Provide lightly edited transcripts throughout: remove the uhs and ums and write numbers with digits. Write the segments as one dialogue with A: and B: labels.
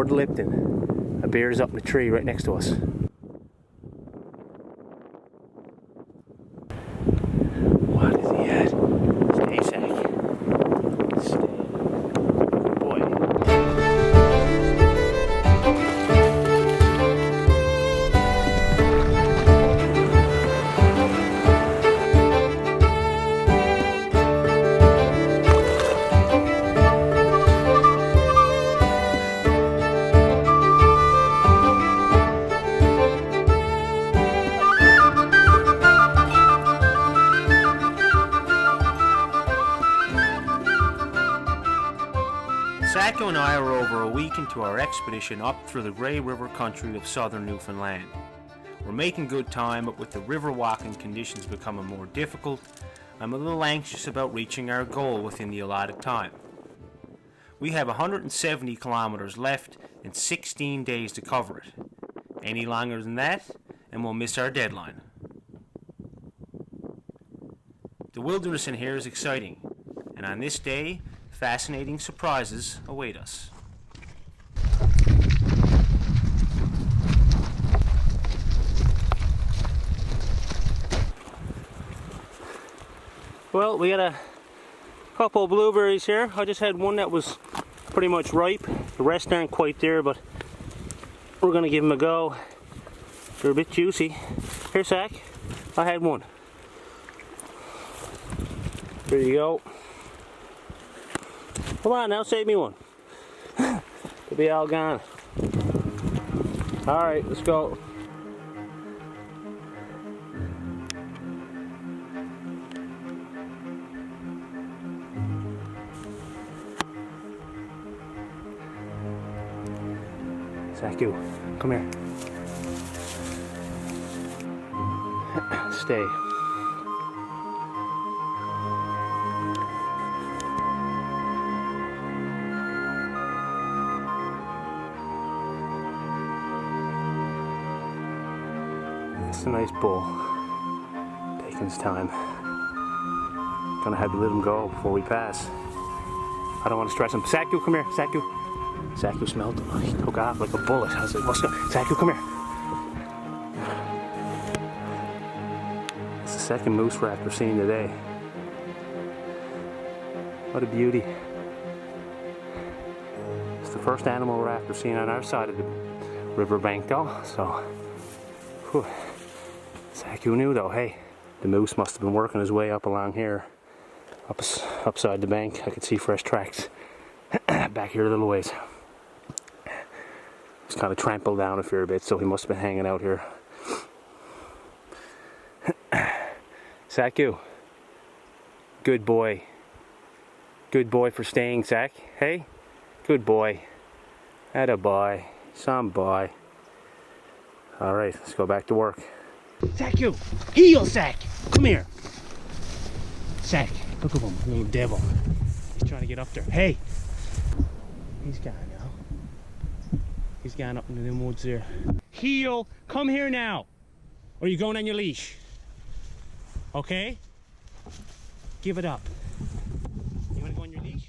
A: Fjord Lipton. A bear's up in the tree right next to us. What is he at? Stay, Sack. Stay. Good boy. Saku and I are over a week into our expedition up through the Grey River country of southern Newfoundland. We're making good time, but with the river walking conditions becoming more difficult, I'm a little anxious about reaching our goal within the allotted time. We have 170 kilometers left and 16 days to cover it. Any longer than that, and we'll miss our deadline. The wilderness in here is exciting, and on this day, fascinating surprises await us. Well, we got a couple of blueberries here. I just had one that was pretty much ripe. The rest aren't quite there, but we're gonna give them a go. They're a bit juicy. Here, Sack. I had one. There you go. Come on now, save me one. They'll be all gone. Alright, let's go. Saku, come here. Stay. It's a nice bull. Taking his time. Gonna have to let him go before we pass. I don't want to stress him. Saku, come here. Saku. Saku smelled him. He took off like a bullet. I was like, what's going on? Saku, come here. It's the second moose rat we've seen today. What a beauty. It's the first animal rat we've seen on our side of the riverbank though, so. Whew. Saku knew though, hey, the moose must have been working his way up along here, upside the bank. I could see fresh tracks back here a little ways. He's kind of trampled down a fair bit, so he must have been hanging out here. Saku, good boy. Good boy for staying, Sack. Hey, good boy. Atta boy, some boy. All right, let's go back to work. Saku, heel, Sack. Come here. Sack, look at him, little devil. He's trying to get up there. Hey, he's gone now. He's gone up into the woods there. Heel, come here now. Or are you going on your leash? Okay? Give it up. You want to go on your leash?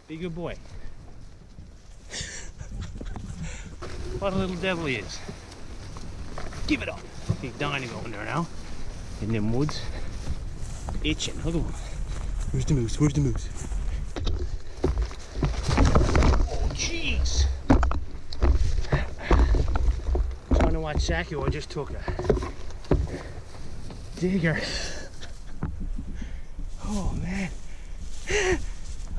A: Be a good boy. What a little devil he is. Give it up. He's dying to go in there now. In them woods. Itching. Look at him. Where's the moose? Where's the moose? Oh, jeez. Trying to watch Saku. I just took a digger. Oh, man.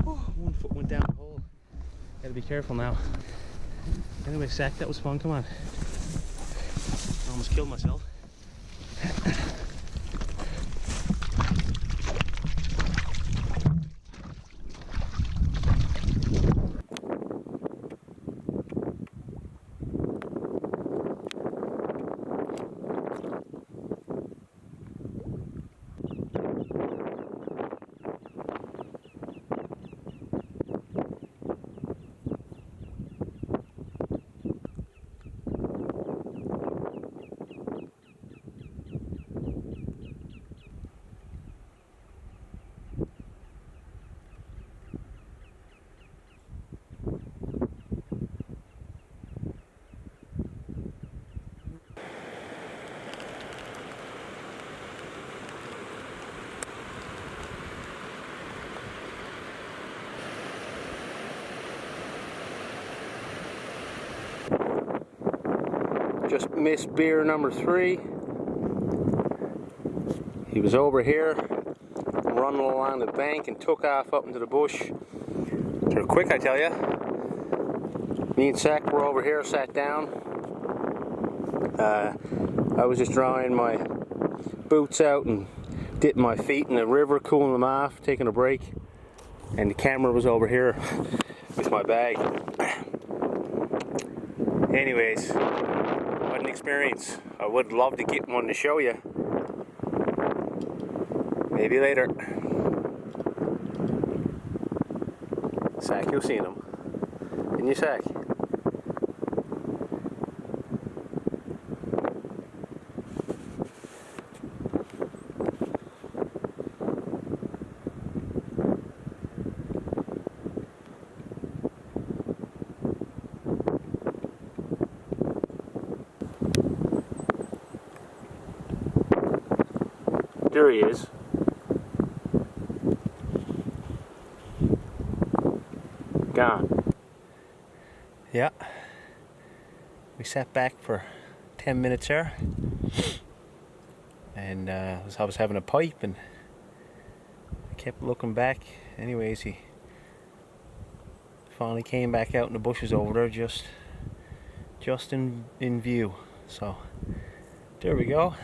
A: Oh, one foot went down the hole. Gotta be careful now. Anyway, Sack, that was fun. Come on. I almost killed myself. Just missed beer number 3. He was over here, running along the bank and took off up into the bush. They're quick, I tell you. Me and Saku were over here, sat down. I was just drying my boots out and dipping my feet in the river, cooling them off, taking a break. And the camera was over here with my bag. Anyways, what an experience. I would love to get one to show you. Maybe later. Saku, you've seen him. Didn't you, Sack? There he is. Gone. Yeah. We sat back for 10 minutes there. And I was having a pipe and I kept looking back. Anyways, he finally came back out in the bushes over there, just in view. So there we go.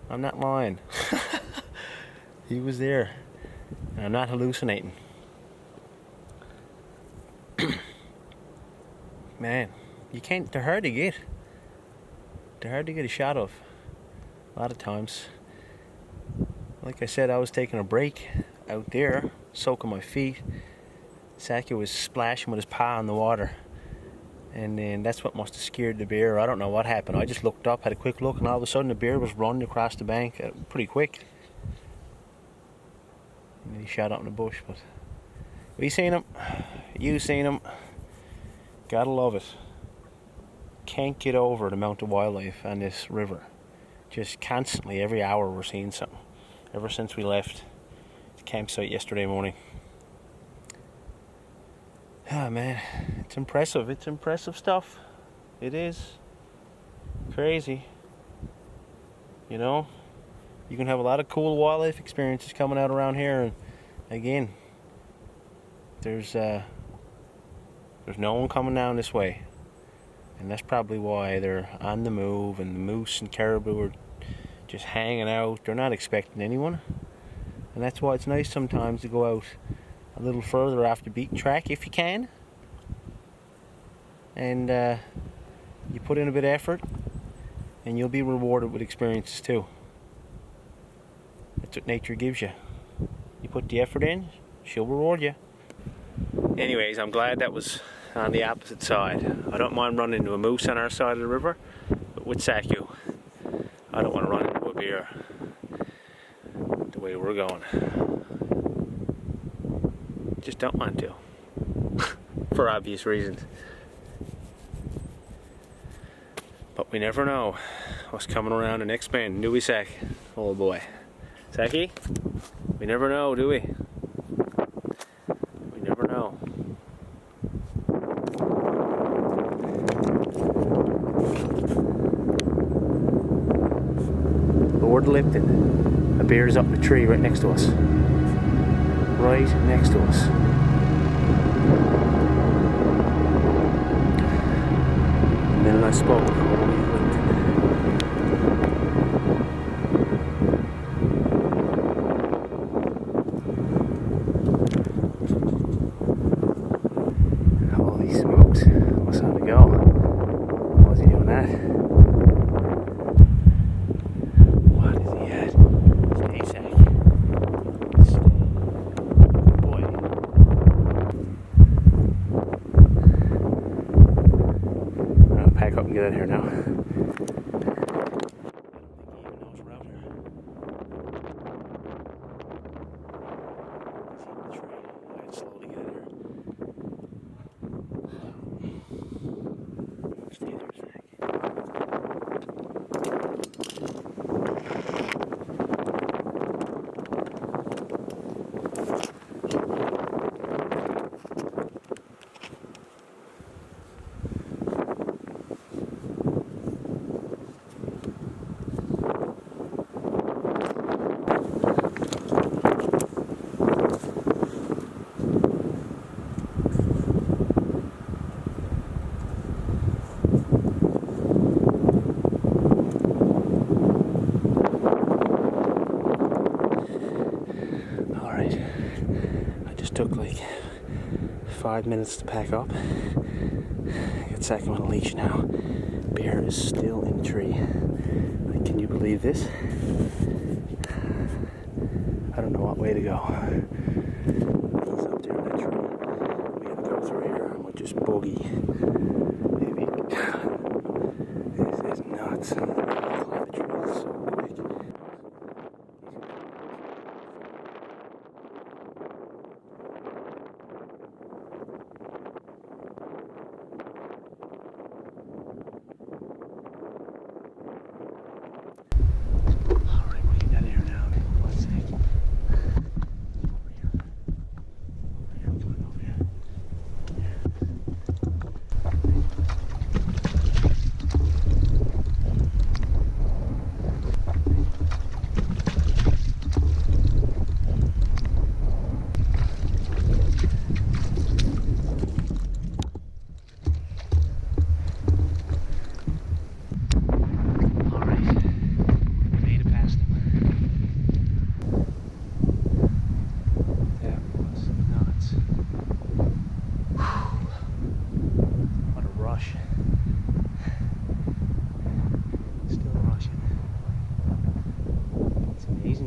A: I'm not lying. He was there. And I'm not hallucinating. Man, you can't, they're hard to get. They're hard to get a shot of. A lot of times. Like I said, I was taking a break out there, soaking my feet. Saku was splashing with his paw in the water. And then that's what must have scared the bear. I don't know what happened. I just looked up, had a quick look, and all of a sudden the bear was running across the bank pretty quick. And he shot up in the bush. But we seen him. You seen him. Gotta love it. Can't get over the amount of wildlife on this river. Just constantly, every hour we're seeing something. Ever since we left the campsite yesterday morning. Ah, man, it's impressive. It's impressive stuff. It is. Crazy. You know, you can have a lot of cool wildlife experiences coming out around here, and again, there's no one coming down this way, and that's probably why they're on the move, and the moose and caribou are just hanging out. They're not expecting anyone, and that's why it's nice sometimes to go out a little further off the beaten track if you can, and you put in a bit of effort and you'll be rewarded with experiences too. That's what nature gives you. You put the effort in, she'll reward you. Anyways, I'm glad that was on the opposite side. I don't mind running into a moose on our side of the river, but with Saku, I don't want to run into a bear the way we're going. Just don't want to. For obvious reasons. But we never know what's coming around the next bend, do we, Sack? Oh boy. Sacky? We never know, do we? We never know. Lord Lipton. A bear's up in the tree right next to us. Right next to us. And then I spoke. Holy smokes. What's on to go? Why is he doing that? What is he at? Stay sack. Stay. Boy. I'll pack up and get out of here now. just took like 5 minutes to pack up. I got Saku on a leash now. Bear is still in the tree. Like, can you believe this? I don't know what way to go. He's up there in that tree. We have to go through here and we'll just boogie. Maybe. This is nuts. Climb the trees so quick.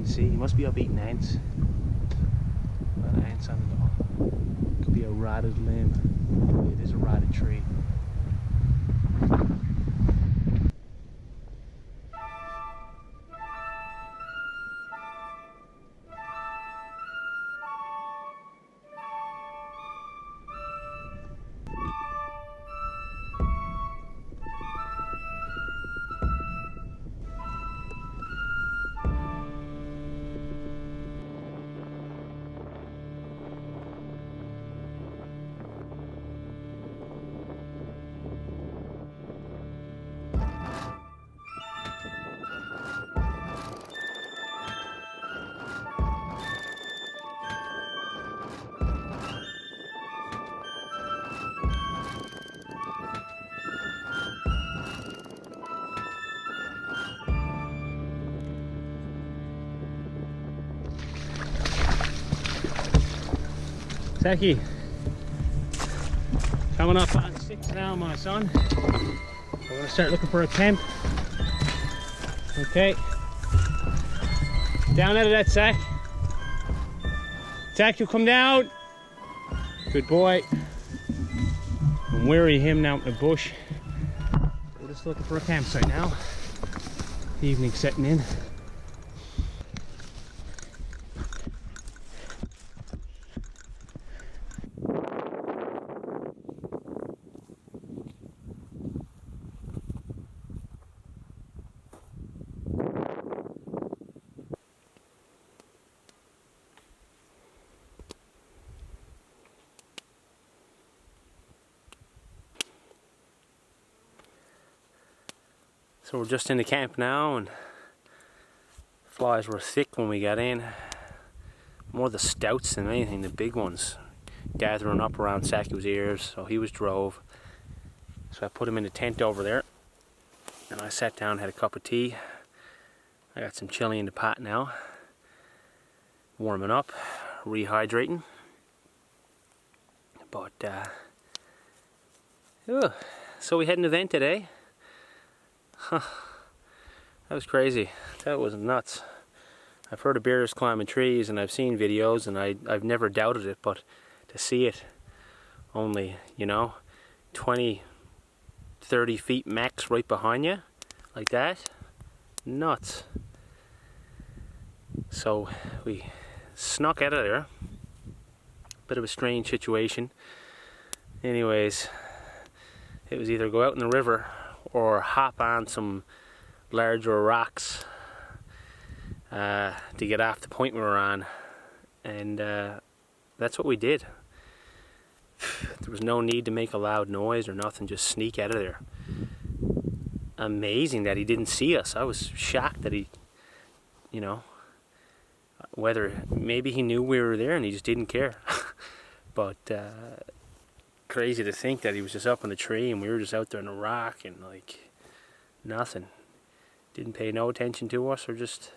A: See, he must be up eating ants. A lot of ants on it though. Could be a rotted limb. It is a rotted tree. Saku, coming up on 6 now, my son. We're going to start looking for a camp. Okay. Down out of that sack. Saku, come down. Good boy. I'm weary of him now in the bush. We're just looking for a campsite now. Evening setting in. So we're just in the camp now, and flies were thick when we got in. More the stouts than anything, the big ones gathering up around Saku's ears, so he was drove. So I put him in the tent over there, and I sat down, had a cup of tea. I got some chili in the pot now, warming up, rehydrating. But so we had an event today. Huh, that was crazy. That was nuts. I've heard of bears climbing trees and I've seen videos and I've never doubted it, but to see it only, 20, 30 feet max right behind you, like that, nuts. So we snuck out of there. Bit of a strange situation. Anyways, it was either go out in the river or hop on some larger rocks to get off the point we were on, and that's what we did. There was no need to make a loud noise or nothing, just sneak out of there. Amazing that he didn't see us. I was shocked that he, whether maybe he knew we were there and he just didn't care. But crazy to think that he was just up in the tree and we were just out there in the rock and like nothing. Didn't pay no attention to us, or just,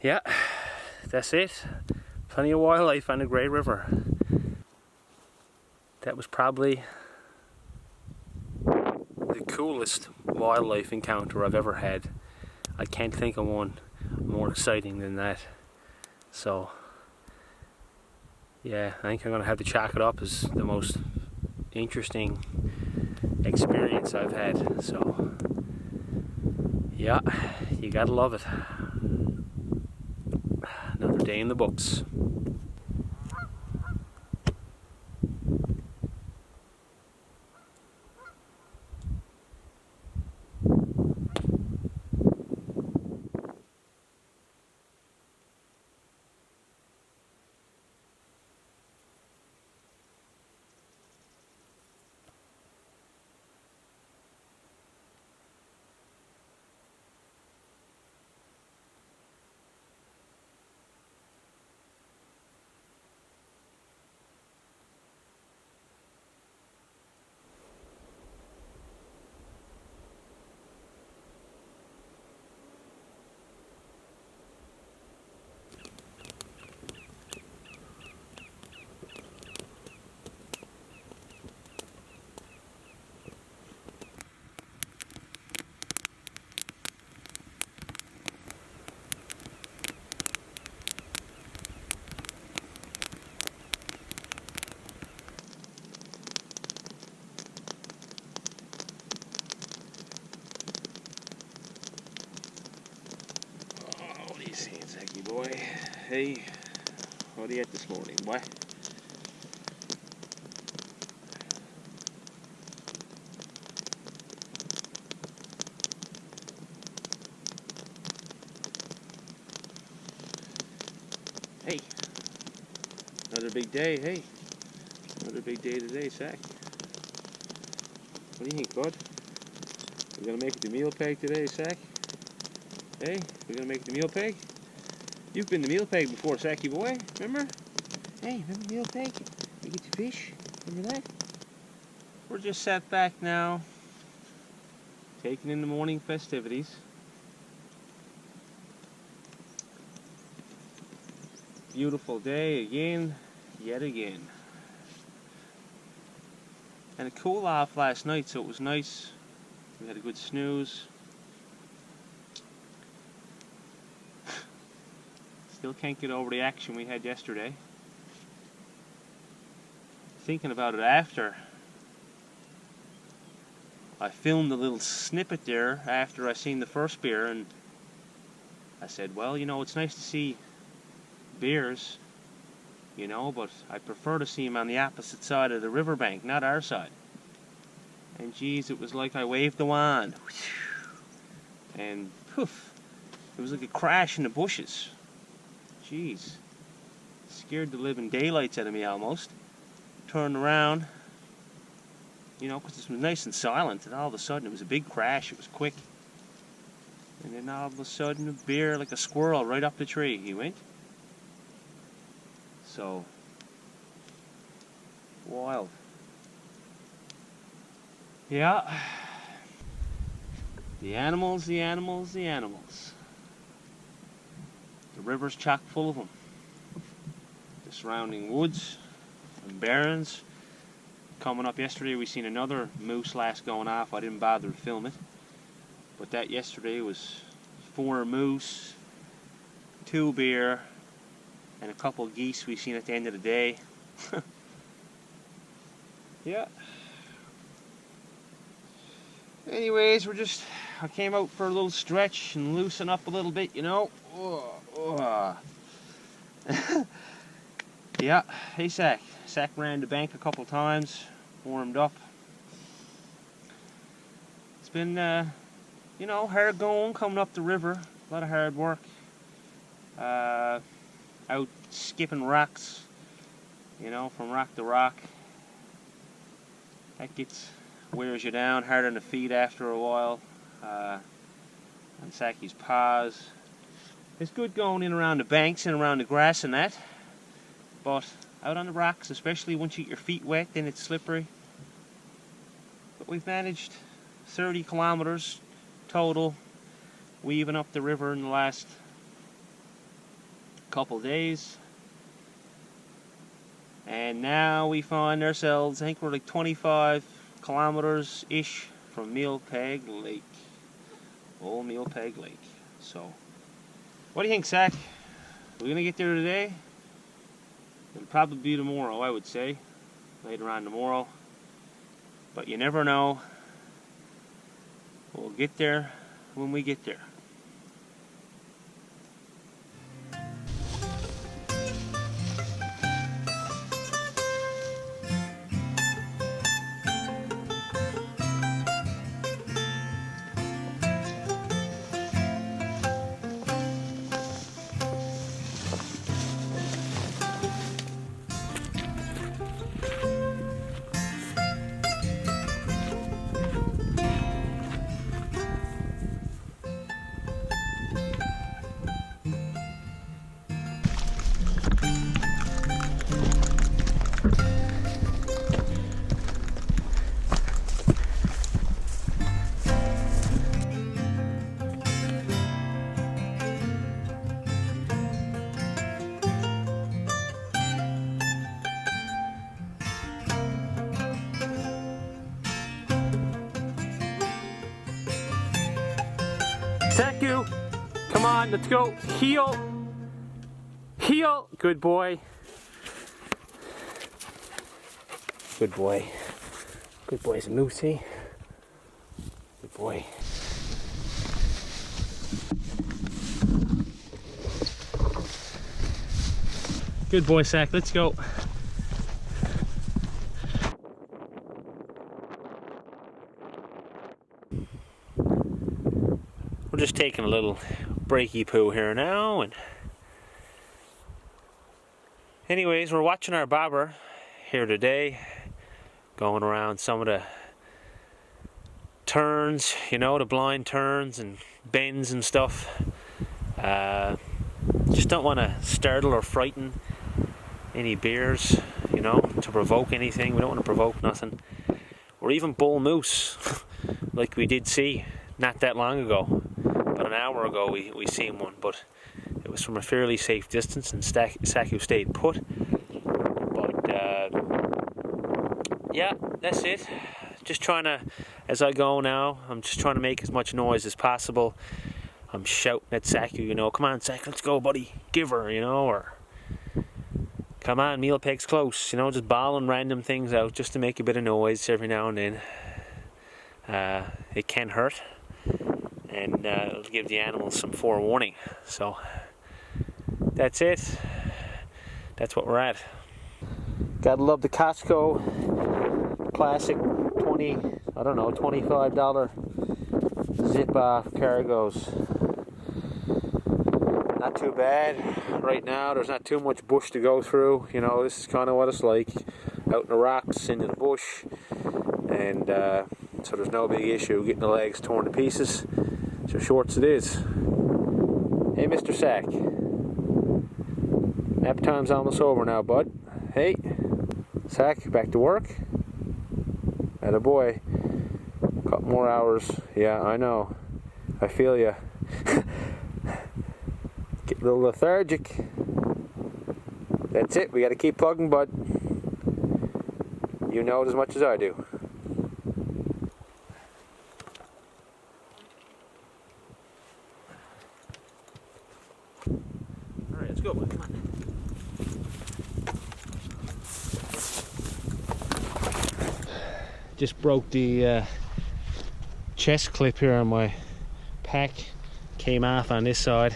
A: yeah, that's it. Plenty of wildlife on the Grey River. That was probably the coolest wildlife encounter I've ever had. I can't think of one more exciting than that. So yeah, I think I'm going to have to chalk it up as the most interesting experience I've had. So yeah, you gotta love it. Another day in the books. What are you saying, Saku boy? Hey, what are you at this morning, boy? Hey, another big day, hey. Another big day today, Sack. What do you think, bud? We're gonna make it to meal peg today, Sack? Hey, we're gonna make it to meal peg? You've been to meal peg before, Saku boy, remember? Hey, remember meal peg? We get to fish, remember that? We're just sat back now, taking in the morning festivities. Beautiful day again, yet again. And a cool off last night, so it was nice. We had a good snooze. Still can't get over the action we had yesterday. Thinking about it after, I filmed a little snippet there after I seen the first bear, and I said, well, you know, it's nice to see bears, you know, but I prefer to see them on the opposite side of the riverbank, not our side. And geez, it was like I waved the wand, and poof, it was like a crash in the bushes. Jeez, scared the living daylights out of me almost. Turned around, you know, because it was nice and silent, and all of a sudden it was a big crash. It was quick, and then all of a sudden a bear, like a squirrel, right up the tree he went. So wild. Yeah. The animals, the animals, the animals. The river's chock full of them. The surrounding woods and barrens. Coming up yesterday, we seen another moose last going off. I didn't bother to film it, but that yesterday was 4 moose, 2 bear, and a couple of geese we seen at the end of the day. Yeah. Anyways, I came out for a little stretch and loosen up a little bit, you know. Yeah, hey Sack. Sack ran the bank a couple times, warmed up. It's been, you know, hard going coming up the river. A lot of hard work. Out skipping rocks, you know, from rock to rock. That wears you down, hard on the feet after a while. On Saki's paws. It's good going in around the banks and around the grass and that, but out on the rocks, especially once you get your feet wet, then it's slippery. But we've managed 30 kilometers total, weaving up the river in the last couple days. And now we find ourselves, I think we're like 25 kilometers ish from Mealpeg Lake. Old Mealpeg Lake. So, what do you think, Sack? We're gonna get there today? It'll probably be tomorrow, I would say. Later on tomorrow. But you never know. We'll get there when we get there. Saku, come on, let's go. Heel. Heel. Good boy. Good boy. Good boy's a moosey. Good boy. Good boy, Sack. Let's go. We're just taking a little breaky poo here now, and anyways, we're watching our Barbour here today, going around some of the turns, you know, the blind turns and bends and stuff. Just don't want to startle or frighten any bears, you know, to provoke anything. We don't want to provoke nothing, or even bull moose like we did see not that long ago. About an hour ago we seen one, but it was from a fairly safe distance, and Saku stayed put. But yeah, that's it. Just trying to, as I go now, I'm just trying to make as much noise as possible. I'm shouting at Saku, you know, come on Sack, let's go buddy, give her, you know, or come on, Mealpeg's close, you know, just bawling random things out just to make a bit of noise every now and then. It can hurt, and it'll give the animals some forewarning. So that's it. That's what we're at. Gotta love the Costco classic $25 zip off cargos. Not too bad right now. There's not too much bush to go through. You know, this is kind of what it's like out in the rocks, into the bush, and so there's no big issue getting the legs torn to pieces. So shorts it is. Hey, Mr. Sack. Nap time's almost over now, bud. Hey, Sack, back to work. Atta boy. Couple more hours. Yeah, I know. I feel ya. Get a little lethargic. That's it. We got to keep plugging, bud. You know it as much as I do. All right, let's go, bud. Come on. Just broke the chest clip here on my pack. Came off on this side,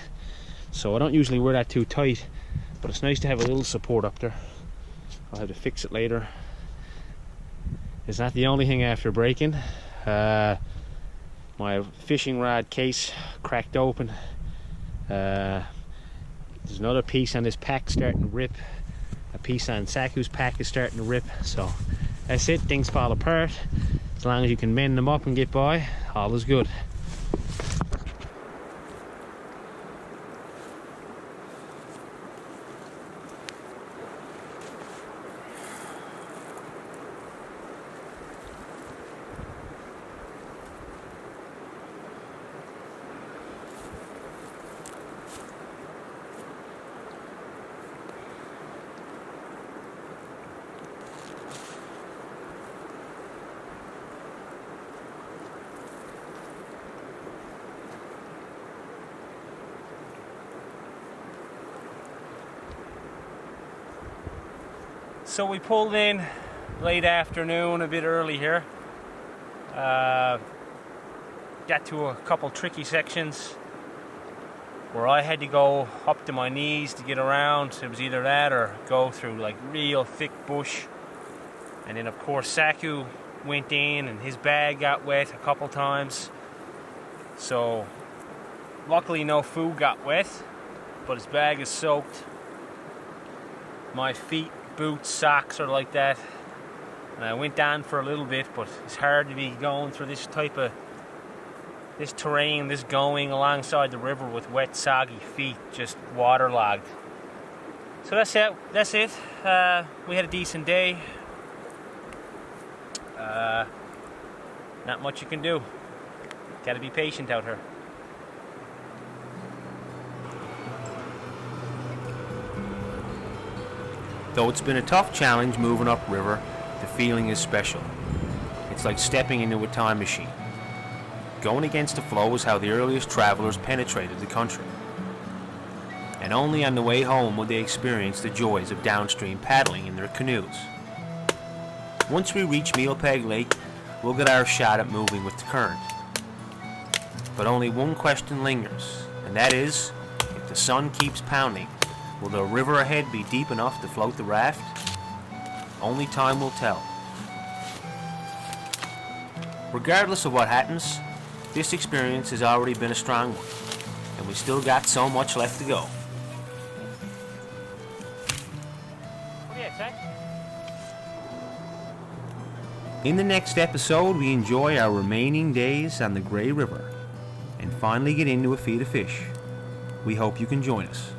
A: so I don't usually wear that too tight, but it's nice to have a little support up there. I'll have to fix it later. It's not the only thing after breaking. My fishing rod case cracked open. There's another piece on this pack starting to rip. A piece on Saku's pack is starting to rip. So that's it, things fall apart. As long as you can mend them up and get by, all is good. So we pulled in late afternoon, a bit early here. Got to a couple tricky sections where I had to go up to my knees to get around. It was either that or go through like real thick bush. And then of course Saku went in and his bag got wet a couple times. So luckily no food got wet, but his bag is soaked. My feet, boots, socks are like that. And I went down for a little bit, but it's hard to be going through this terrain, this going alongside the river with wet, soggy feet, just waterlogged. So that's it. We had a decent day. Not much you can do. Gotta be patient out here. Though it's been a tough challenge moving upriver, the feeling is special. It's like stepping into a time machine. Going against the flow is how the earliest travelers penetrated the country. And only on the way home would they experience the joys of downstream paddling in their canoes. Once we reach Mealpeg Lake, we'll get our shot at moving with the current. But only one question lingers, and that is, if the sun keeps pounding, will the river ahead be deep enough to float the raft? Only time will tell. Regardless of what happens, this experience has already been a strong one, and we still got so much left to go. In the next episode, we enjoy our remaining days on the Grey River and finally get into a feed of fish. We hope you can join us.